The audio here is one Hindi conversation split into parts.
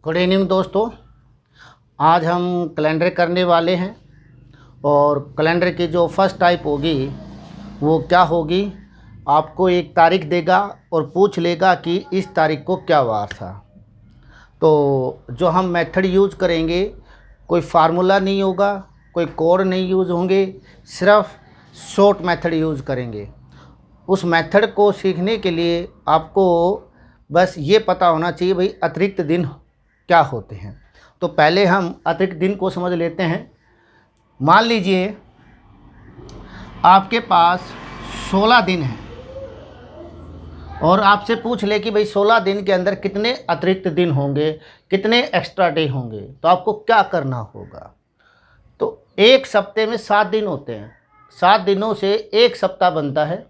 गुड इवनिंग दोस्तों। आज हम कैलेंडर करने वाले हैं और कैलेंडर की जो फर्स्ट टाइप होगी वो क्या होगी, आपको एक तारीख देगा और पूछ लेगा कि इस तारीख को क्या वार था। तो जो हम मेथड यूज़ करेंगे कोई फार्मूला नहीं होगा, कोई कोड नहीं यूज़ होंगे, सिर्फ शॉर्ट मेथड यूज़ करेंगे। उस मेथड को सीखने के लिए आपको बस ये पता होना चाहिए भाई अतिरिक्त दिन क्या होते हैं। तो पहले हम अतिरिक्त दिन को समझ लेते हैं। मान लीजिए आपके पास 16 दिन हैं और आपसे पूछ ले कि भाई 16 दिन के अंदर कितने अतिरिक्त दिन होंगे, कितने एक्स्ट्रा डे होंगे, तो आपको क्या करना होगा। तो एक सप्ते में 7 दिन होते हैं, 7 दिनों से एक सप्ताह बनता है।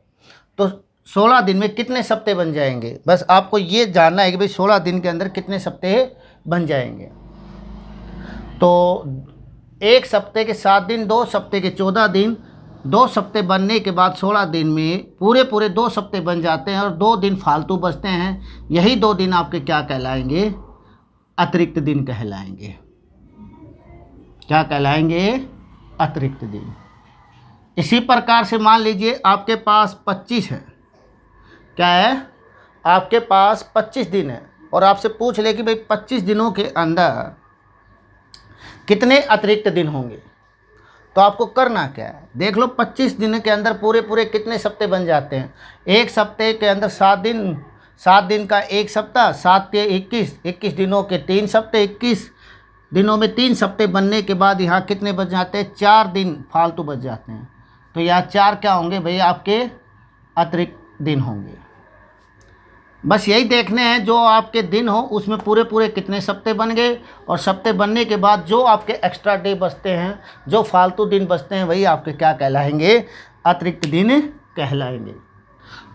तो 16 दिन में कितने सप्ते बन जाएंगे, बस आपको ये जानना है कि भाई 16 दिन के अंदर कितने सप्ते बन जाएंगे। तो एक सप्ते के 7 दिन, 2 सप्ते के 14 दिन, 2 सप्ते बनने के बाद 16 दिन में पूरे 2 सप्ते बन जाते हैं और 2 दिन फालतू बचते हैं। यही 2 दिन आपके क्या कहलाएंगे, अतिरिक्त दिन कहलाएंगे। क्या कहलाएंगे, अतिरिक्त दिन। इसी प्रकार से मान लीजिए आपके पास 25 है, क्या है, आपके पास 25 दिन है और आपसे पूछ ले कि भाई 25 दिनों के अंदर कितने अतिरिक्त दिन होंगे। तो आपको करना क्या है, देख लो 25 दिन के अंदर पूरे कितने सप्ते बन जाते हैं। एक सप्ते के अंदर 7 दिन, 7 दिन का एक सप्ताह, 7 के 21, 21 दिनों के 3 सप्ते, 21 दिनों में 3 सप्ते बनने के बाद यहाँ कितने बच जाते हैं, 4 दिन फालतू बच जाते हैं। तो यहाँ 4 क्या होंगे भाई, आपके अतिरिक्त दिन होंगे। बस यही देखने हैं, जो आपके दिन हो उसमें पूरे कितने सप्ते बन गए और सप्ते बनने के बाद जो आपके एक्स्ट्रा डे बचते हैं, जो फालतू दिन बचते हैं, वही आपके क्या कहलाएंगे, अतिरिक्त दिन कहलाएंगे।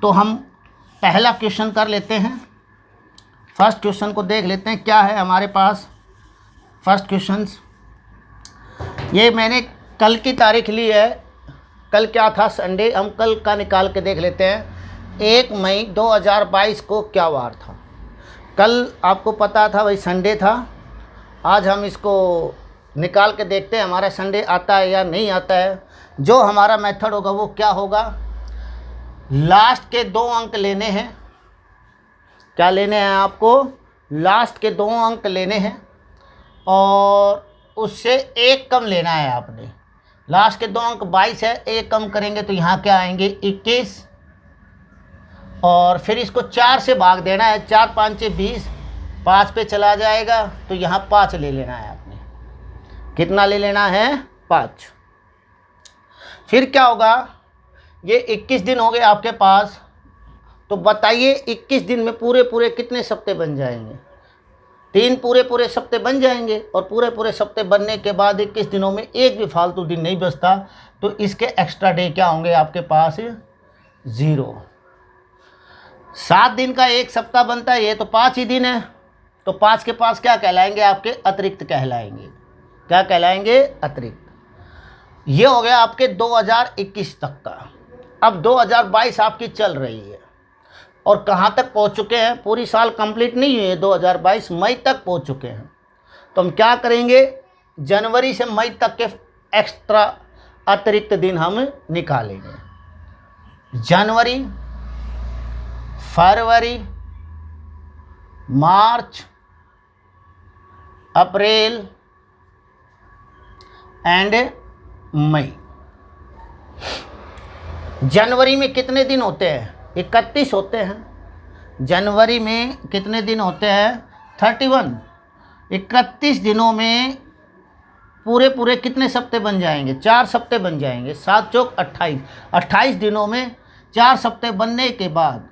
तो हम पहला क्वेश्चन कर लेते हैं। फर्स्ट क्वेश्चन को देख लेते हैं क्या है हमारे पास। फर्स्ट क्वेश्चन ये मैंने कल की तारीख ली है। कल क्या था, संडे। हम कल का निकाल के देख लेते हैं। 1 मई 2022 को क्या वार था। कल आपको पता था भाई संडे था। आज हम इसको निकाल के देखते हैं हमारा संडे आता है या नहीं आता है। जो हमारा मेथड होगा वो क्या होगा, लास्ट के 2 अंक लेने हैं। क्या लेने हैं आपको, लास्ट के 2 अंक लेने हैं और उससे 1 कम लेना है आपने। लास्ट के 2 अंक 22 है, 1 कम करेंगे तो यहाँ क्या आएंगे, 21। और फिर इसको 4 से भाग देना है, 4 5 20, 5 पे चला जाएगा तो यहाँ 5 ले लेना है आपने। कितना ले लेना है, 5। फिर क्या होगा, ये 21 दिन हो गए आपके पास। तो बताइए 21 दिन में पूरे कितने सप्ते बन जाएंगे, 3 पूरे सप्ते बन जाएंगे। और पूरे सप्ते बनने के बाद 21 दिनों में एक भी फालतू दिन नहीं बचता। तो इसके एक्स्ट्रा डे क्या होंगे आपके पास, 0। 7 दिन का एक सप्ताह बनता है, ये तो 5 ही दिन है। तो 5 के पास क्या कहलाएंगे, आपके अतिरिक्त कहलाएंगे। क्या कहलाएंगे, अतिरिक्त। ये हो गया आपके 2021 तक का। अब 2022 आपकी चल रही है और कहाँ तक पहुँच चुके हैं, पूरी साल कंप्लीट नहीं हुई है, 2022 मई तक पहुँच चुके हैं। तो हम क्या करेंगे, जनवरी से मई तक के एक्स्ट्रा अतिरिक्त दिन हम निकालेंगे। जनवरी, फरवरी, मार्च, अप्रैल एंड मई। जनवरी में कितने दिन होते हैं, 31 होते हैं। जनवरी में कितने दिन होते हैं, 31। 31 दिनों में पूरे कितने सप्ते बन जाएंगे, 4 सप्ते बन जाएंगे। 7 चौक 28, 28 दिनों में 4 सप्ते बनने के बाद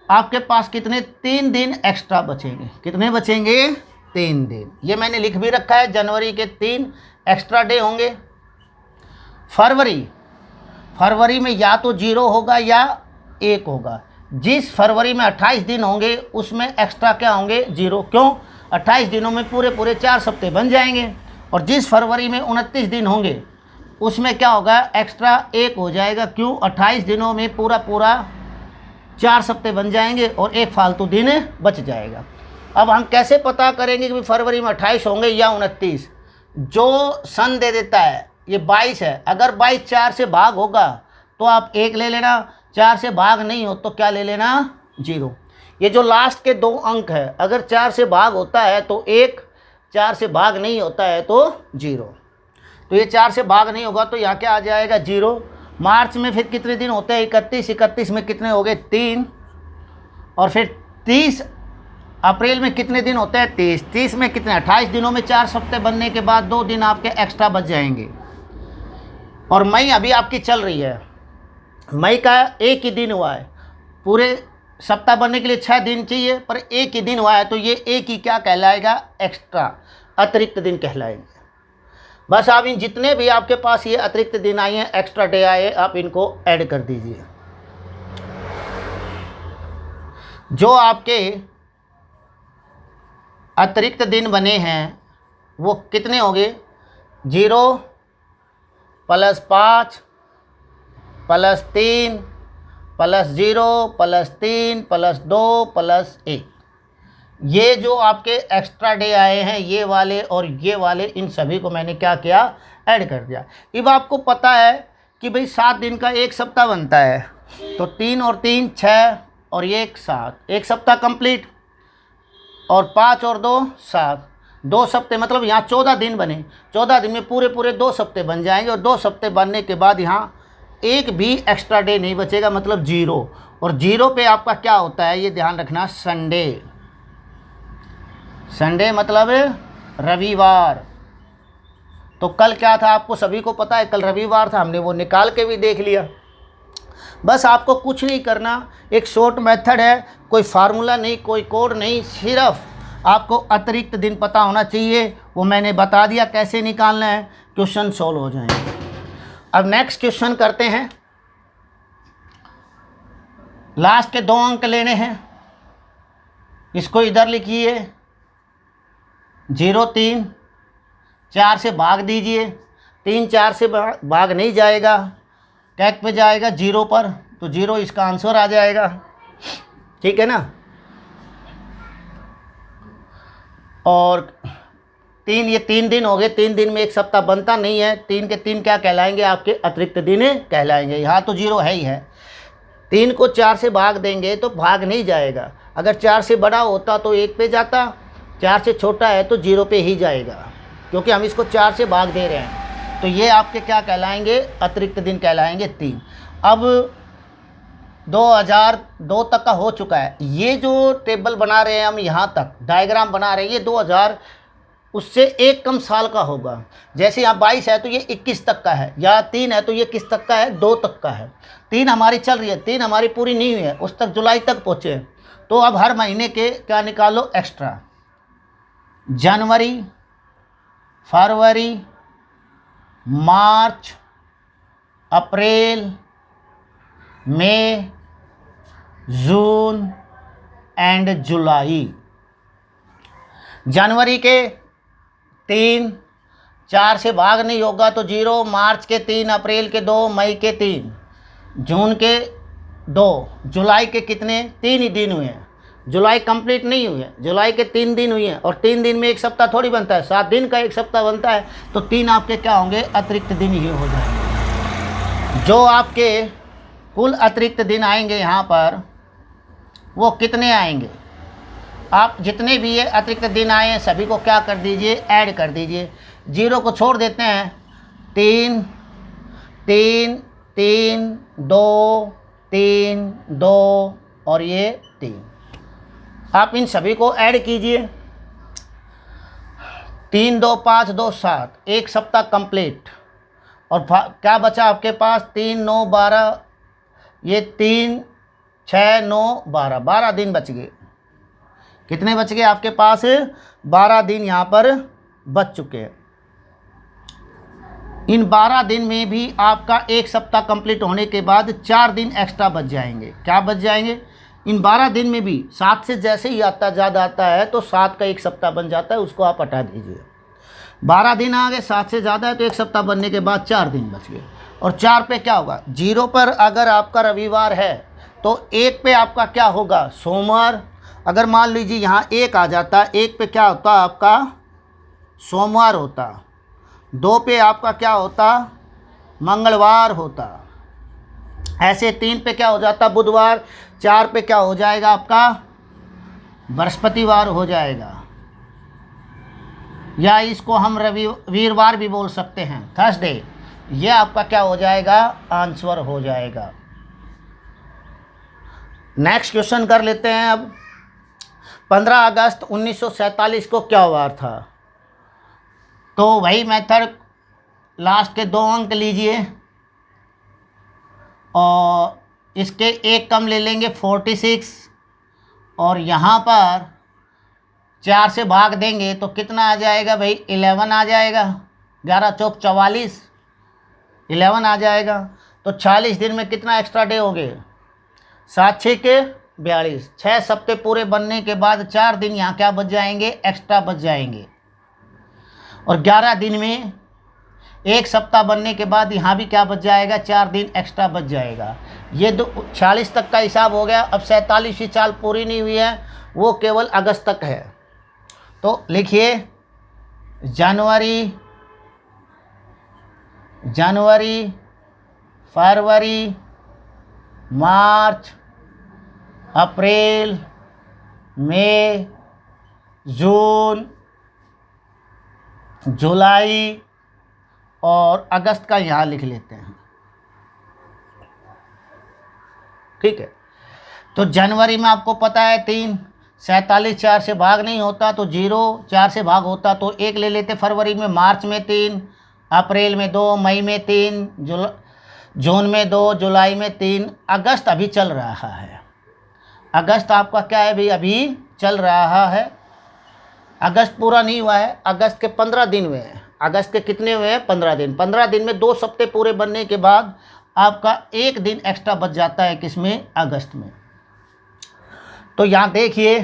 आपके पास कितने, 3 दिन एक्स्ट्रा बचेंगे। कितने बचेंगे, 3 दिन। ये मैंने लिख भी रखा है, जनवरी के 3 एक्स्ट्रा डे होंगे। फरवरी में या तो 0 होगा या 1 होगा। जिस फरवरी में 28 दिन होंगे उसमें एक्स्ट्रा क्या होंगे, 0। क्यों, 28 दिनों में पूरे 4 सप्ते बन जाएंगे। और जिस फरवरी में 29 दिन होंगे उसमें क्या होगा, एक्स्ट्रा 1 हो जाएगा। क्यों, 28 दिनों में पूरा 4 सप्ते बन जाएंगे और 1 फालतू दिन बच जाएगा। अब हम कैसे पता करेंगे कि फरवरी में 28 होंगे या 29? जो सन दे देता है, ये 22 है, अगर 22 4 से भाग होगा तो आप 1 ले लेना, 4 से भाग नहीं हो तो क्या ले लेना? 0। ये जो लास्ट के 2 अंक है, अगर 4 से भाग होता है तो 1, 4 से भाग नहीं होता है तो 0। तो ये 4 से भाग नहीं होगा तो यहाँ क्या आ जाएगा? 0। मार्च में फिर कितने दिन होते हैं? 31। 31 में कितने हो गए? 3। और फिर 30 अप्रैल में कितने दिन होते हैं? 30। 30 में कितने? 28 दिनों में 4 सप्ताह बनने के बाद 2 दिन आपके एक्स्ट्रा बच जाएंगे। और मई अभी आपकी चल रही है, मई का 1 ही दिन हुआ है, पूरे सप्ताह बनने के लिए 6 दिन चाहिए, पर 1 ही दिन हुआ है, तो ये 1 ही क्या कहलाएगा? एक्स्ट्रा, अतिरिक्त दिन कहलाएंगे। बस आप इन जितने भी आपके पास ये अतिरिक्त दिन आए हैं, एक्स्ट्रा डे आए, आप इनको ऐड कर दीजिए। जो आपके अतिरिक्त दिन बने हैं वो कितने होंगे? 0 + 5 + 3 + 0 + 3 + 2 + 1। ये जो आपके एक्स्ट्रा डे आए हैं, ये वाले और ये वाले, इन सभी को मैंने क्या किया? ऐड कर दिया। अब आपको पता है कि भाई 7 दिन का एक सप्ताह बनता है, तो 3 और 3 6 और 1 7, एक सप्ताह कंप्लीट। और 5 और 2 7, 2 सप्ते, मतलब यहाँ 14 दिन बने। 14 दिन में पूरे 2 सप्ते बन जाएंगे, और 2 सप्ते बनने के बाद यहाँ एक भी एक्स्ट्रा डे नहीं बचेगा, मतलब 0। और 0 पे आपका क्या होता है ये ध्यान रखना? संडे। संडे मतलब रविवार। तो कल क्या था आपको सभी को पता है, कल रविवार था, हमने वो निकाल के भी देख लिया। बस आपको कुछ नहीं करना, एक शॉर्ट मेथड है, कोई फार्मूला नहीं, कोई कोड नहीं, सिर्फ आपको अतिरिक्त दिन पता होना चाहिए। वो मैंने बता दिया कैसे निकालना है, क्वेश्चन सॉल्व हो जाएंगे। अब नेक्स्ट क्वेश्चन करते हैं। लास्ट के 2 अंक लेने हैं, इसको इधर लिखिए। 0 3, 4 से भाग दीजिए, 3 4 से भाग नहीं जाएगा, टैग पे जाएगा 0 पर, तो 0 इसका आंसर आ जाएगा। ठीक है ना? और 3, ये 3 दिन हो गए। 3 दिन में एक सप्ताह बनता नहीं है, 3 के 3 क्या कहलाएंगे? आपके अतिरिक्त दिन कहलाएंगे। यहाँ तो 0 है ही है। 3 को 4 से भाग देंगे तो भाग नहीं जाएगा, अगर 4 से बड़ा होता तो 1 पे जाता, 4 से छोटा है तो 0 पे ही जाएगा, क्योंकि हम इसको 4 से भाग दे रहे हैं। तो ये आपके क्या कहलाएंगे? अतिरिक्त दिन कहलाएंगे 3। अब 2002 तक का हो चुका है। ये जो टेबल बना रहे हैं हम, यहाँ तक डायग्राम बना रहे हैं, ये 2000 उससे एक कम साल का होगा। जैसे यहाँ 22 है तो ये 21 तक का है, या 3 है तो ये किस तक का है? 2 तक का है। 3 हमारी चल रही है, 3 हमारी पूरी नहीं हुई है, उस तक जुलाई तक पहुँचे। तो अब हर महीने के क्या निकालो? Extra. January, February, March, April, May, June and जुलाई। जनवरी के 3, 4 से भाग नहीं होगा तो 0, मार्च के 3, अप्रैल के 2, मई के 3, जून के 2, जुलाई के कितने? 3 ही दिन हुए हैं, जुलाई कंप्लीट नहीं हुई है, जुलाई के 3 दिन हुई हैं। और 3 दिन में एक सप्ताह थोड़ी बनता है, 7 दिन का एक सप्ताह बनता है, तो 3 आपके क्या होंगे? अतिरिक्त दिन ही हो जाएंगे। जो आपके कुल अतिरिक्त दिन आएंगे यहाँ पर, वो कितने आएंगे? आप जितने भी ये अतिरिक्त दिन आए हैं सभी को क्या कर दीजिए? ऐड कर दीजिए। 0 को छोड़ देते हैं। 3 3 3 2 3 2 और ये 3, आप इन सभी को ऐड कीजिए। 3 2 5 2 7, एक सप्ताह कंप्लीट। और क्या बचा आपके पास? 3 9 12, ये 3 6 9 12, 12 दिन बच गए। कितने बच गए आपके पास? 12 दिन यहाँ पर बच चुके हैं। इन 12 दिन में भी आपका एक सप्ताह कंप्लीट होने के बाद 4 दिन एक्स्ट्रा बच जाएंगे। क्या बच जाएंगे? इन 12 दिन में भी 7 से जैसे ही ज़्यादा आता है तो 7 का एक सप्ताह बन जाता है, उसको आप हटा दीजिए। 12 दिन आ गए, 7 से ज़्यादा है तो एक सप्ताह बनने के बाद 4 दिन बच गए। और 4 पे क्या होगा? 0 पर अगर आपका रविवार है तो 1 पे आपका क्या होगा? सोमवार, अगर मान लीजिए यहाँ 1 आ जाता, 1 पे क्या होता आपका सोमवार होता, 2 पे आपका क्या होता मंगलवार होता, ऐसे 3 पे क्या हो जाता बुधवार, 4 पे क्या हो जाएगा आपका बृहस्पतिवार हो जाएगा, या इसको हम वीरवार भी बोल सकते हैं, थर्सडे। ये आपका क्या हो जाएगा आंसर हो जाएगा। नेक्स्ट क्वेश्चन कर लेते हैं अब। 15 अगस्त 1947 को क्या वार था? तो वही मेथड, लास्ट के 2 अंक लीजिए और इसके एक कम ले लेंगे 46, और यहाँ पर 4 से भाग देंगे तो कितना आ जाएगा भाई 11 आ जाएगा, 11 चौक 44, 11 आ जाएगा। तो 40 दिन में कितना एक्स्ट्रा डे हो गए, 7 6 के 42, 6 हफ्ते पूरे बनने के बाद 4 दिन यहाँ क्या बच जाएंगे एक्स्ट्रा बच जाएंगे, और 11 दिन में 1 सप्ताह बनने के बाद यहाँ भी क्या बच जाएगा 4 दिन एक्स्ट्रा बच जाएगा। ये 46 तक का हिसाब हो गया। अब 47वीं साल पूरी नहीं हुई है, वो केवल अगस्त तक है। तो लिखिए जनवरी, फरवरी, मार्च, अप्रैल, मई, जून, जुलाई और अगस्त का यहाँ लिख लेते हैं। ठीक है, तो जनवरी में आपको पता है 3, 47 4 से भाग नहीं होता तो 0, 4 से भाग होता तो 1 ले लेते फरवरी में, मार्च में 3, अप्रैल में 2, मई में 3, जून में 2, जुलाई में 3, अगस्त अभी चल रहा है। अगस्त आपका क्या है भाई अभी चल रहा है, अगस्त पूरा नहीं हुआ है, अगस्त के 15 दिन हुए हैं। अगस्त के कितने हुए हैं 15 दिन। 15 दिन में 2 हफ्ते पूरे बनने के बाद आपका 1 दिन एक्स्ट्रा बच जाता है किसमें अगस्त में। तो यहाँ देखिए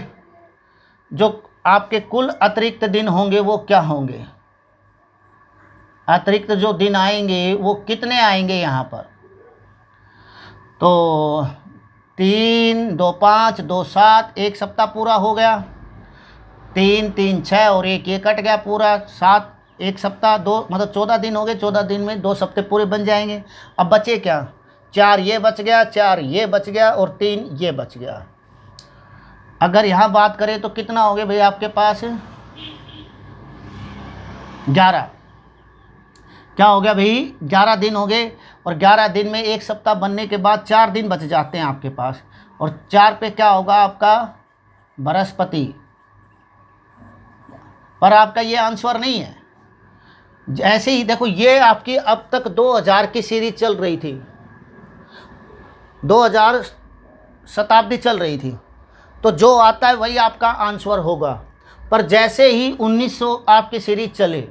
जो आपके कुल अतिरिक्त दिन होंगे वो क्या होंगे, अतिरिक्त जो दिन आएंगे वो कितने आएंगे यहाँ पर, तो 3 2 5 2 7, 1 सप्ताह पूरा हो गया, 3 3 6 और 1 ये कट गया पूरा, 7 1 सप्ताह 2 मतलब 14 दिन हो गए। 14 दिन में 2 हफ्ते पूरे बन जाएंगे। अब बचे क्या, 4 ये बच गया, 4 ये बच गया और 3 ये बच गया। अगर यहाँ बात करें तो कितना हो गया भाई आपके पास 11, क्या हो गया भाई 11 दिन हो गए, और 11 दिन में 1 सप्ताह बनने के बाद 4 दिन बच जाते हैं आपके पास, और 4 पे क्या होगा आपका बृहस्पति। पर आपका ये आंसर नहीं है। ऐसे ही देखो ये आपकी अब तक 2000 की सीरीज चल रही थी, 2000 शताब्दी चल रही थी, तो जो आता है वही आपका आंसर होगा। पर जैसे ही 1900 आपकी सीरीज चले,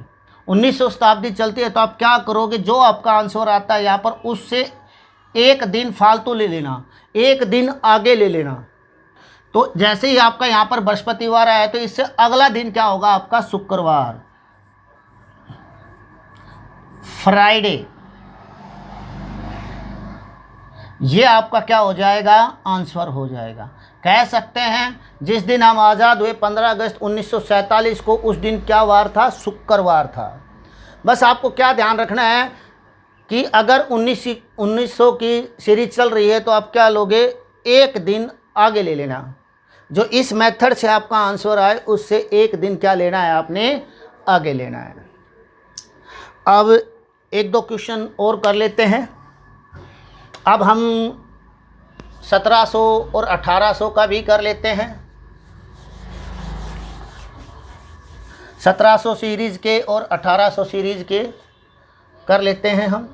1900 शताब्दी चलती है, तो आप क्या करोगे, जो आपका आंसर आता है यहाँ पर उससे 1 दिन फालतू ले लेना, 1 दिन आगे ले लेना। तो जैसे ही आपका यहाँ पर बृहस्पतिवार आया तो इससे अगला दिन क्या होगा आपका शुक्रवार, फ्राइडे। ये आपका क्या हो जाएगा आंसर हो जाएगा। कह सकते हैं जिस दिन हम आज़ाद हुए 15 अगस्त 1947 को, उस दिन क्या वार था, शुक्रवार था। बस आपको क्या ध्यान रखना है कि अगर 1900 की सीरीज चल रही है तो आप क्या लोगे, 1 दिन आगे ले लेना। जो इस मेथड से आपका आंसर आए उससे 1 दिन क्या लेना है आपने आगे लेना है। अब 1-2 क्वेश्चन और कर लेते हैं। अब हम 1700 और 1800 का भी कर लेते हैं। 1700 सीरीज़ के और 1800 सीरीज़ के कर लेते हैं हम।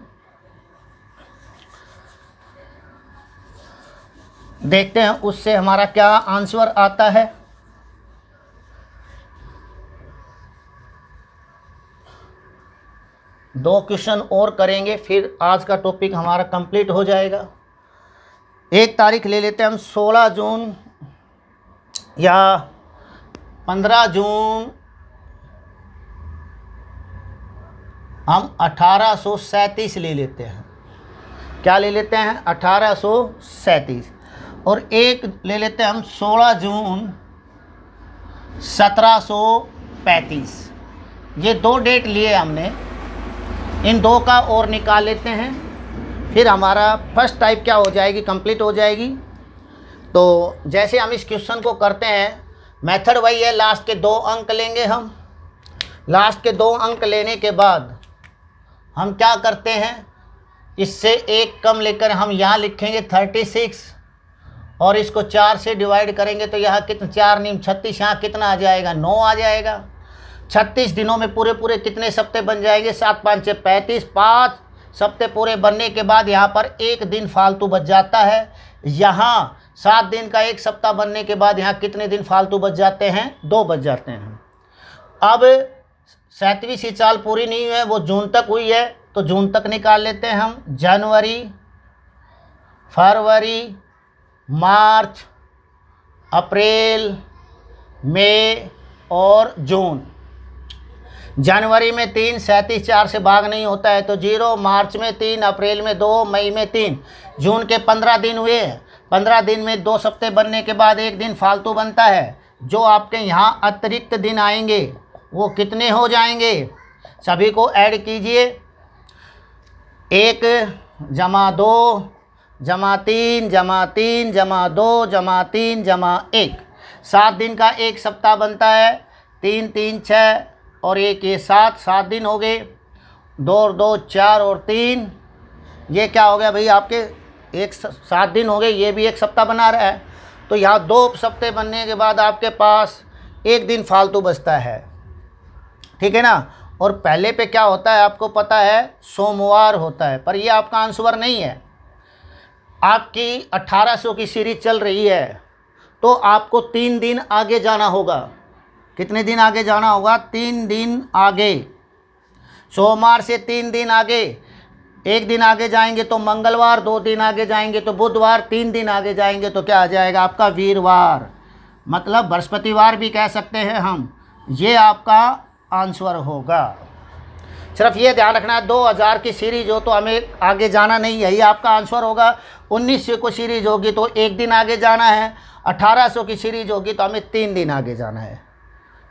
देखते हैं उससे हमारा क्या आंसर आता है। दो क्वेश्चन और करेंगे फिर आज का टॉपिक हमारा कंप्लीट हो जाएगा। एक तारीख ले लेते हैं हम 16 जून या 15 जून हम 1837 ले लेते हैं। क्या ले लेते हैं 1837। और एक ले लेते हैं हम 16 जून 1735। ये 2 डेट लिए हमने, इन 2 का और निकाल लेते हैं, फिर हमारा फर्स्ट टाइप क्या हो जाएगी, कंप्लीट हो जाएगी। तो जैसे हम इस क्वेश्चन को करते हैं, मेथड वही है, लास्ट के 2 अंक लेंगे हम। लास्ट के 2 अंक लेने के बाद हम क्या करते हैं, इससे 1 कम लेकर हम यहाँ लिखेंगे 36, और इसको 4 से डिवाइड करेंगे तो यहाँ कितना, 4 नीम 36, यहाँ कितना आ जाएगा, 9 आ जाएगा। 36 दिनों में पूरे पूरे कितने सप्ते बन जाएंगे, 7 5 6 35, 5 सप्ते पूरे बनने के बाद यहाँ पर 1 दिन फालतू बच जाता है। यहाँ 7 दिन का 1 सप्ताह बनने के बाद यहाँ कितने दिन फालतू बच जाते हैं, 2 बच जाते हैं। अब 7वीं सी चाल पूरी नहीं हुई है, वो जून तक हुई है, तो जून तक निकाल लेते हैं हम। जनवरी, फरवरी, मार्च, अप्रैल, मई और जून। जनवरी में 3, 37 4 से भाग नहीं होता है तो 0, मार्च में 3, अप्रैल में 2, मई में 3, जून के 15 दिन हुए हैं। 15 दिन में 2 सप्ते बनने के बाद 1 दिन फालतू बनता है। जो आपके यहाँ अतिरिक्त दिन आएंगे वो कितने हो जाएंगे, सभी को ऐड कीजिए। 1 जमा 2 जमा 3 जमा 3 जमा 2 जमा 3 जमा 1, 7 दिन का 1 सप्ताह बनता है। 3 3 6 और 1 ये 7, 7 दिन हो गए। 2 और 2 4 और 3, ये क्या हो गया भाई, आपके 7 दिन हो गए, ये भी 1 सप्ताह बना रहा है। तो यहाँ 2 सप्ते बनने के बाद आपके पास 1 दिन फालतू बचता है, ठीक है ना। और पहले पे क्या होता है आपको पता है, सोमवार होता है, पर ये आपका आंसर नहीं है। आपकी 1800 की सीरीज चल रही है तो आपको 3 दिन आगे जाना होगा। कितने दिन आगे जाना होगा, 3 दिन आगे। सोमवार से 3 दिन आगे, 1 दिन आगे जाएंगे तो मंगलवार, 2 दिन आगे जाएंगे तो बुधवार, 3 दिन आगे जाएंगे तो क्या आ जाएगा आपका, वीरवार, मतलब बृहस्पतिवार भी कह सकते हैं हम। ये आपका आंसर होगा। सिर्फ ये ध्यान रखना है, 2000 की सीरीज हो तो हमें आगे जाना नहीं है, ये आपका आंसर होगा। 1900 को सीरीज होगी तो 1 दिन आगे जाना है। 1800 की सीरीज होगी तो हमें 3 दिन आगे जाना है।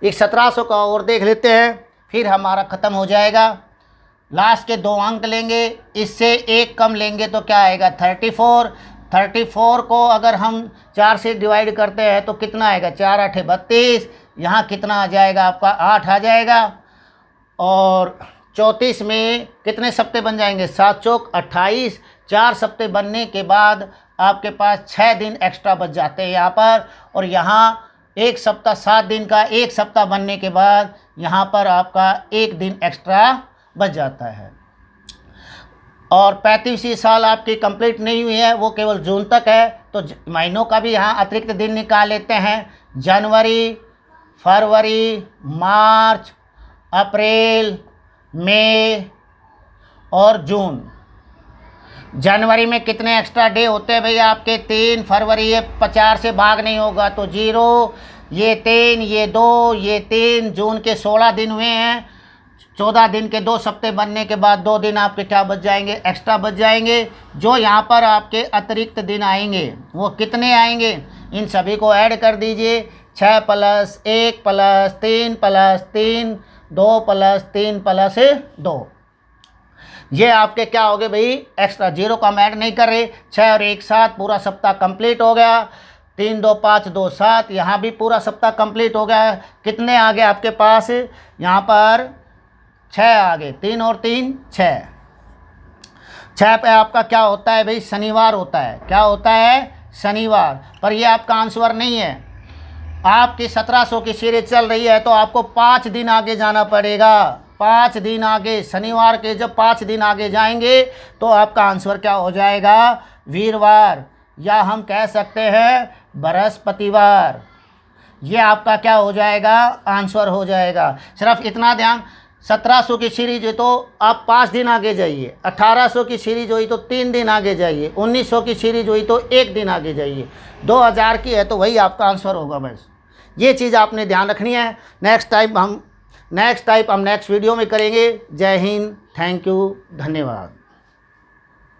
एक 1700 का और देख लेते हैं, फिर हमारा ख़त्म हो जाएगा। लास्ट के 2 अंक लेंगे, इससे 1 कम लेंगे तो क्या आएगा, 34। 34 को अगर हम 4 से डिवाइड करते हैं तो कितना आएगा, 4 8 32, यहाँ कितना आ जाएगा आपका, 8 आ जाएगा। और 34 में कितने सप्ते बन जाएंगे, 7 चौक 28, 4 सप्ते बनने के बाद आपके पास 6 दिन एक्स्ट्रा बच जाते हैं यहाँ पर। और यहाँ 1 सप्ताह, 7 दिन का 1 सप्ताह बनने के बाद यहाँ पर आपका 1 दिन एक्स्ट्रा बच जाता है। और 35वीं साल आपकी कंप्लीट नहीं हुई है, वो केवल जून तक है, तो महीनों का भी यहाँ अतिरिक्त दिन निकाल लेते हैं। जनवरी, फरवरी, मार्च, अप्रैल, मई और जून। जनवरी में कितने एक्स्ट्रा डे होते हैं भैया आपके, 3। फरवरी ये 50 से भाग नहीं होगा तो 0, ये 3, ये 2, ये 3। जून के 16 दिन हुए हैं। 14 दिन के 2 सप्ते बनने के बाद 2 दिन आपके क्या बच जाएंगे, एक्स्ट्रा बच जाएंगे। जो यहाँ पर आपके अतिरिक्त दिन आएंगे वो कितने आएंगे, इन सभी को ऐड कर दीजिए। 6 + 1 + 3 + 3, 2 + 3 + 2, ये आपके क्या हो गए भाई, एक्स्ट्रा। 0 का हम ऐड नहीं कर रहे। 6 और 1 7, पूरा सप्ताह कंप्लीट हो गया। 3 2 5 2 7, यहाँ भी पूरा सप्ताह कंप्लीट हो गया। कितने आ गए आपके पास, यहाँ पर 6 आ गए। 3 और 3 6। 6 पे आपका क्या होता है भाई, शनिवार होता है। क्या होता है, शनिवार। पर ये आपका आंसर नहीं है। आपकी 1700 की सीरीज चल रही है तो आपको 5 दिन आगे जाना पड़ेगा। 5 दिन आगे, शनिवार के जब 5 दिन आगे जाएंगे तो आपका आंसर क्या हो जाएगा, वीरवार, या हम कह सकते हैं बृहस्पतिवार। ये आपका क्या हो जाएगा, आंसर हो जाएगा। सिर्फ इतना ध्यान, 1700 की सीरीज है तो आप 5 दिन आगे जाइए। 1800 की सीरीज हुई तो 3 दिन आगे जाइए। 1900 की सीरीज हुई तो 1 दिन आगे जाइए। 2000 की है तो वही आपका आंसर होगा। बस ये चीज़ आपने ध्यान रखनी है। नेक्स्ट टाइप हम नेक्स्ट वीडियो में करेंगे। जय हिंद, थैंक यू, धन्यवाद।